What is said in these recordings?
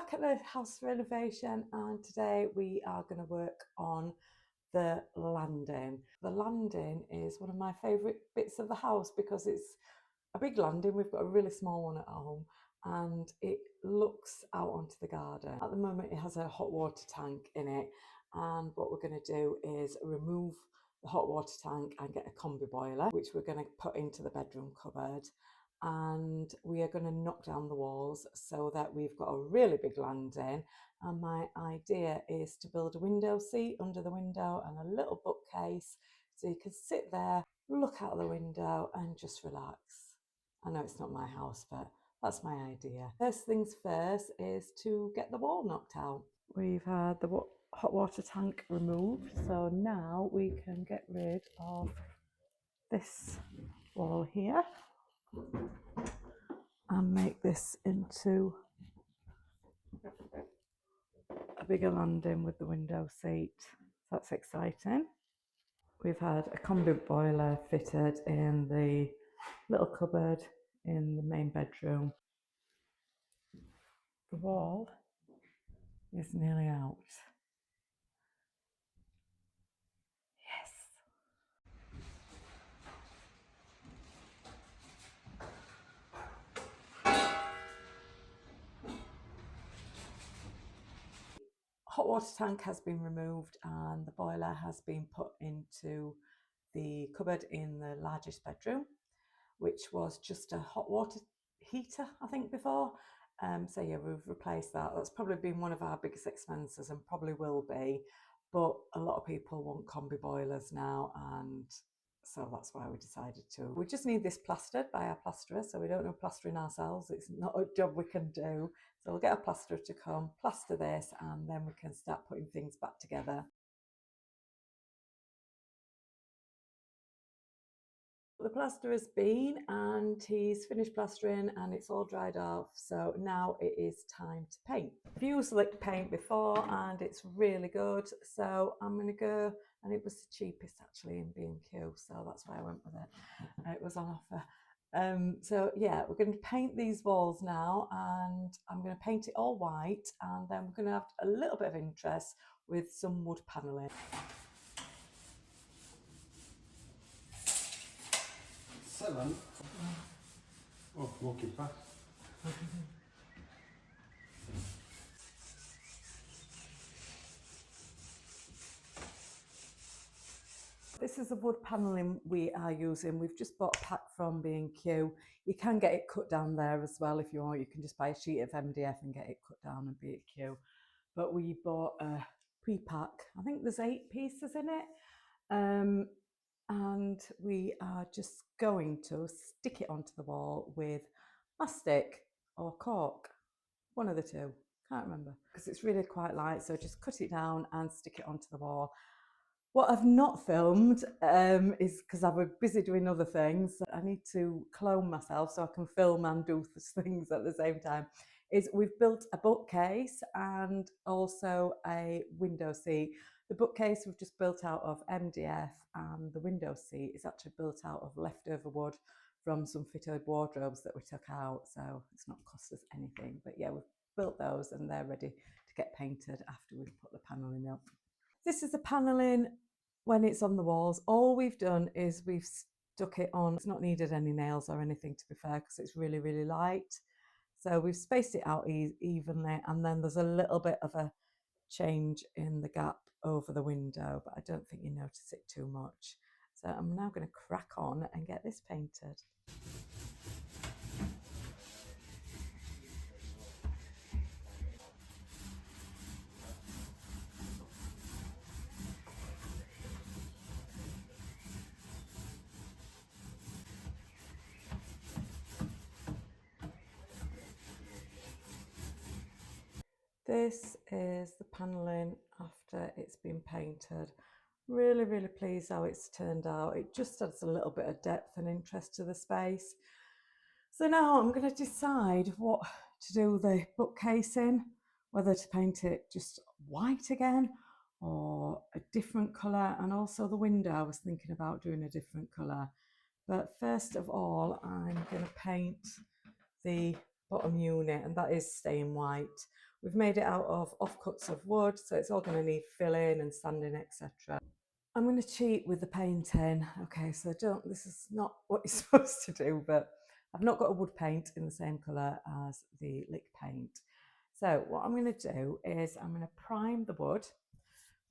back at the house renovation, and today we are going to work on the landing. The landing is one of my favourite bits of the house because it's a big landing. We've got a really small one at home and it looks out onto the garden. At the moment it has a hot water tank in it, and what we're going to do is remove the hot water tank and get a combi boiler which we're going to put into the bedroom cupboard, and we are going to knock down the walls so that we've got a really big landing. And my idea is to build a window seat under the window and a little bookcase so you can sit there, look out the window and just relax. I know it's not my house, but that's my idea. First things first is to get the wall knocked out. We've had the hot water tank removed, so now we can get rid of this wall here and make this into a bigger landing with the window seat. That's exciting. We've had a combi boiler fitted in the little cupboard in the main bedroom. The wall is nearly out. Yes. Hot water tank has been removed and the boiler has been put into the cupboard in the largest bedroom, which was just a hot water heater, I think, before. So yeah, we've replaced that. That's probably been one of our biggest expenses and probably will be, but a lot of people want combi boilers now, and so that's why we decided to. We just need this plastered by our plasterer, so we don't know plastering ourselves. It's not a job we can do. So we'll get a plasterer to come, plaster this, and then we can start putting things back together. The plaster has been, and he's finished plastering and it's all dried off, so now it is time to paint. I've used lick paint before and it's really good, so I'm going to go, and it was the cheapest actually in B&Q, so that's why I went with it. It was on offer. So yeah, we're going to paint these walls now, and I'm going to paint it all white, and then we're going to have a little bit of interest with some wood panelling. Seven. Oh, walking fast. This is the wood panelling we are using. We've just bought a pack from B&Q. You can get it cut down there as well if you want. You can just buy a sheet of MDF and get it cut down in B&Q. But we bought a pre-pack. I think there's 8 pieces in it. And we are just going to stick it onto the wall with mastic or cork, one of the two, can't remember, because it's really quite light. So just cut it down and stick it onto the wall. What I've not filmed is because I was busy doing other things. I need to clone myself so I can film and do things at the same time. Is we've built a bookcase and also a window seat. The bookcase we've just built out of MDF, and the window seat is actually built out of leftover wood from some fitted wardrobes that we took out. So it's not cost us anything. But yeah, we've built those and they're ready to get painted after we've put the panelling up. This is the panelling when it's on the walls. All we've done is we've stuck it on. It's not needed any nails or anything, to be fair, because it's really, really light. So we've spaced it out evenly, and then there's a little bit of a change in the gap over the window, but I don't think you notice it too much. So I'm now going to crack on and get this painted. This is the panelling after it's been painted. Really, really pleased how it's turned out. It just adds a little bit of depth and interest to the space. So now I'm going to decide what to do the bookcase in, whether to paint it just white again or a different colour, and also the window I was thinking about doing a different colour. But first of all, I'm going to paint the bottom unit, and that is staying white. We've made it out of offcuts of wood, so it's all going to need filling and sanding, etc. I'm going to cheat with the painting. Okay, so this is not what you're supposed to do, but I've not got a wood paint in the same colour as the lick paint. So what I'm going to do is I'm going to prime the wood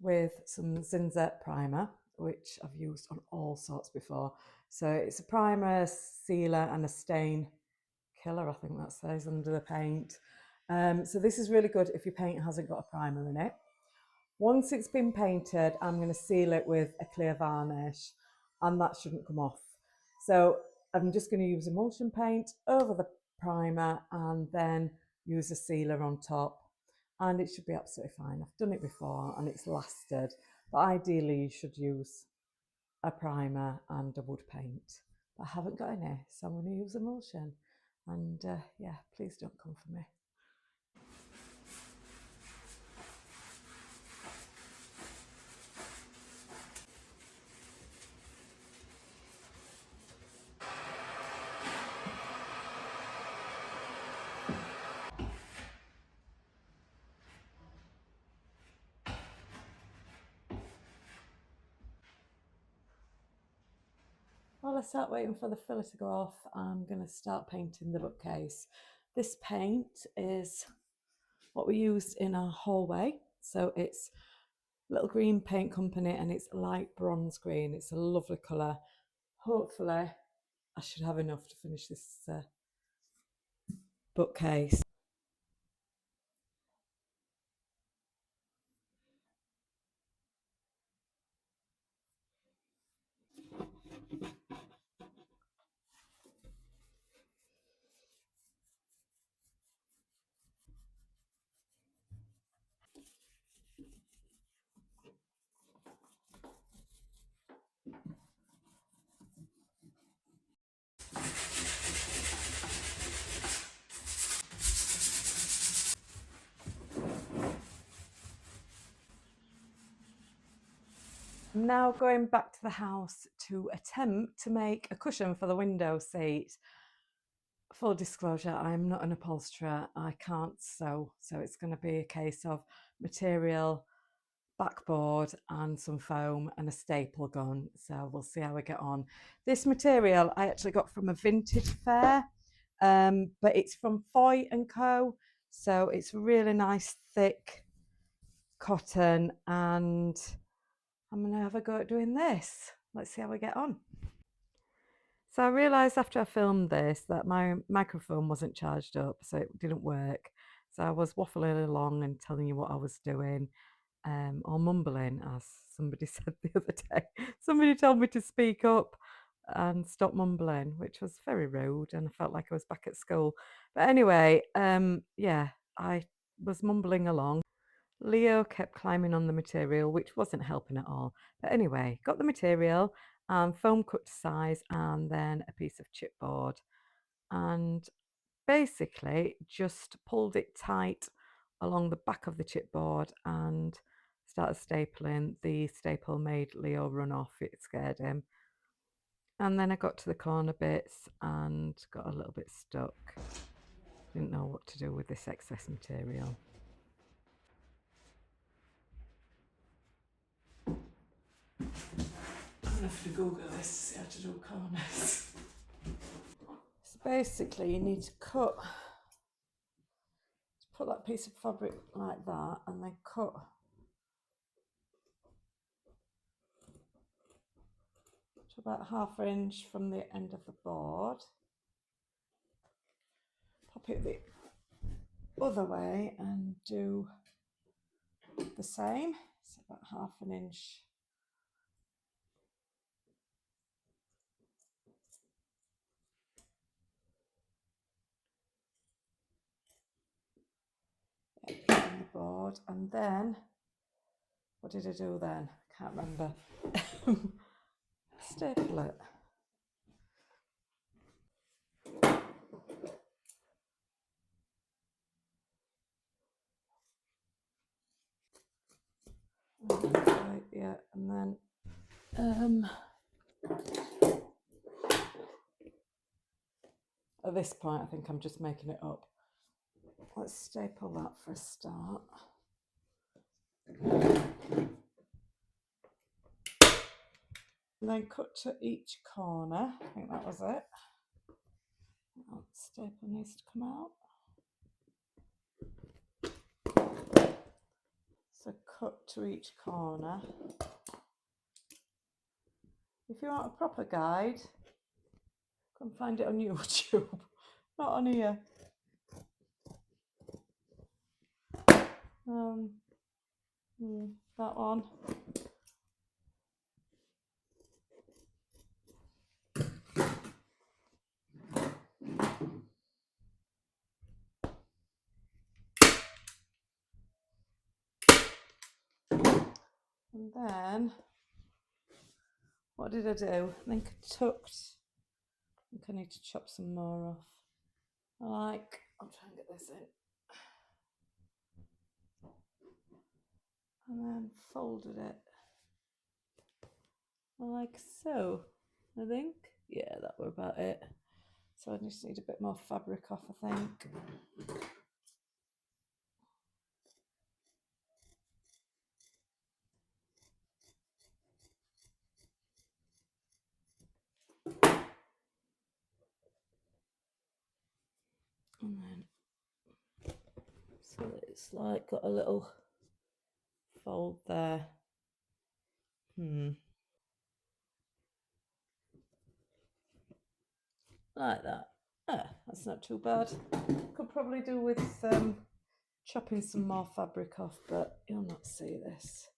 with some Zinzette primer, which I've used on all sorts before. So it's a primer, sealer and a stain killer, I think that says under the paint. So this is really good if your paint hasn't got a primer in it. Once it's been painted, I'm going to seal it with a clear varnish, and that shouldn't come off. So I'm just going to use emulsion paint over the primer and then use a sealer on top, and it should be absolutely fine. I've done it before and it's lasted, but ideally you should use a primer and a wood paint. But I haven't got any, so I'm going to use emulsion. And yeah, please don't come for me. While I start waiting for the filler to go off, I'm going to start painting the bookcase. This paint is what we used in our hallway. So it's Little Green Paint Company and it's light bronze green. It's a lovely colour. Hopefully I should have enough to finish this bookcase. I'm now going back to the house to attempt to make a cushion for the window seat. Full disclosure, I'm not an upholsterer. I can't sew, so it's going to be a case of material, backboard and some foam and a staple gun. So we'll see how we get on. This material I actually got from a vintage fair, but it's from Foy & Co. So it's really nice, thick cotton, and I'm going to have a go at doing this. Let's see how we get on. So I realised after I filmed this that my microphone wasn't charged up, so it didn't work. So I was waffling along and telling you what I was doing, or mumbling, as somebody said the other day. Somebody told me to speak up and stop mumbling, which was very rude, and I felt like I was back at school. But anyway, yeah, I was mumbling along. Leo kept climbing on the material, which wasn't helping at all. But anyway, got the material and foam cut to size and then a piece of chipboard. And basically just pulled it tight along the back of the chipboard and started stapling. The staple made Leo run off, it scared him. And then I got to the corner bits and got a little bit stuck. Didn't know what to do with this excess material. I'm gonna have to Google this to see how to do corners. So basically you need to put that piece of fabric like that and then cut to about 1/2 inch from the end of the board. Pop it the other way and do the same. So about 1/2 inch. On the board, and then what did I do then? Can't remember. Staple it. Right, yeah, and then at this point, I think I'm just making it up. Let's staple that for a start. And then cut to each corner. I think that was it. Oh, staple needs to come out. So cut to each corner. If you want a proper guide, come find it on YouTube, not on here. That one. And then, what did I do? I think I tucked, I think I need to chop some more off. I'll try and get this in. And then folded it. Like so, I think. Yeah, that were about it. So I just need a bit more fabric off, I think. And then, so it's like got a little fold there. Like that. Ah, that's not too bad. Could probably do with chopping some more fabric off, but you'll not see this.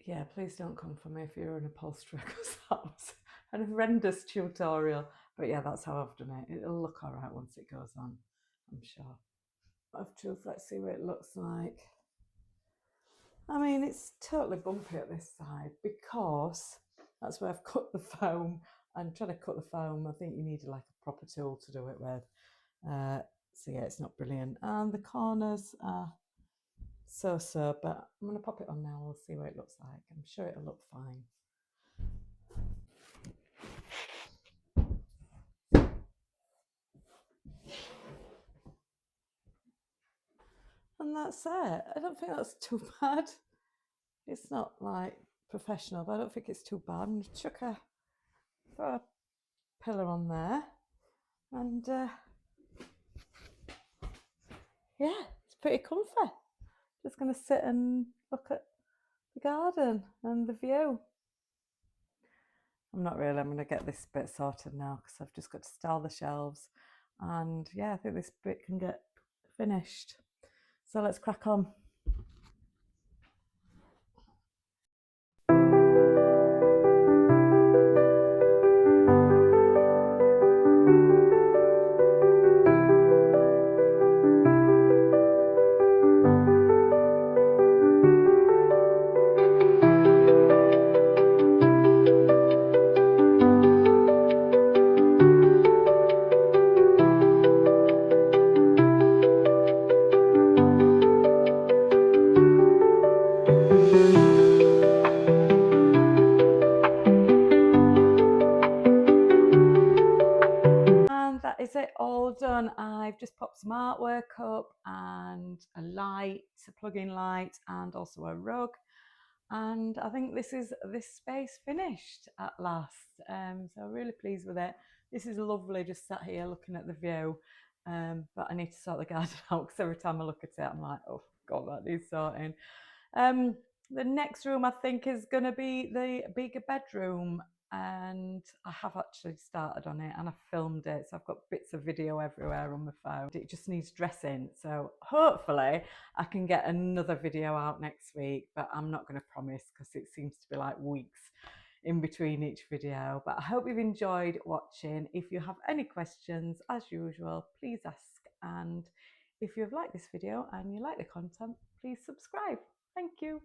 Yeah, please don't come for me if you're an upholsterer, because that was an horrendous tutorial. But yeah, that's how I've done it. It'll look all right once it goes on, I'm sure. Of truth, let's see what it looks like. I mean, it's totally bumpy at this side because that's where I've cut the foam. And trying to cut the foam, I think you need like a proper tool to do it with. So yeah, it's not brilliant. And the corners are so, but I'm going to pop it on now. We'll see what it looks like. I'm sure it'll look fine. And that's it. I don't think that's too bad. It's not like professional, but I don't think it's too bad. I'm going to chuck a pillar on there. And yeah, it's pretty comfy. Just going to sit and look at the garden and the view. I'm not really. I'm going to get this bit sorted now because I've just got to style the shelves. And yeah, I think this bit can get finished. So let's crack on. That is it all done. I've just popped some artwork up and a light, a plug-in light, and also a rug. And I think this space finished at last. So I'm really pleased with it. This is lovely, just sat here looking at the view. But I need to sort the garden out because every time I look at it, I'm like, oh God, that needs sorting. The next room I think is going to be the bigger bedroom, and I have actually started on it and I filmed it, so I've got bits of video everywhere on my phone. It just needs dressing, so hopefully I can get another video out next week, but I'm not going to promise because it seems to be like weeks in between each video. But I hope you've enjoyed watching. If you have any questions, as usual, please ask, and if you've liked this video and you like the content, please subscribe. Thank you.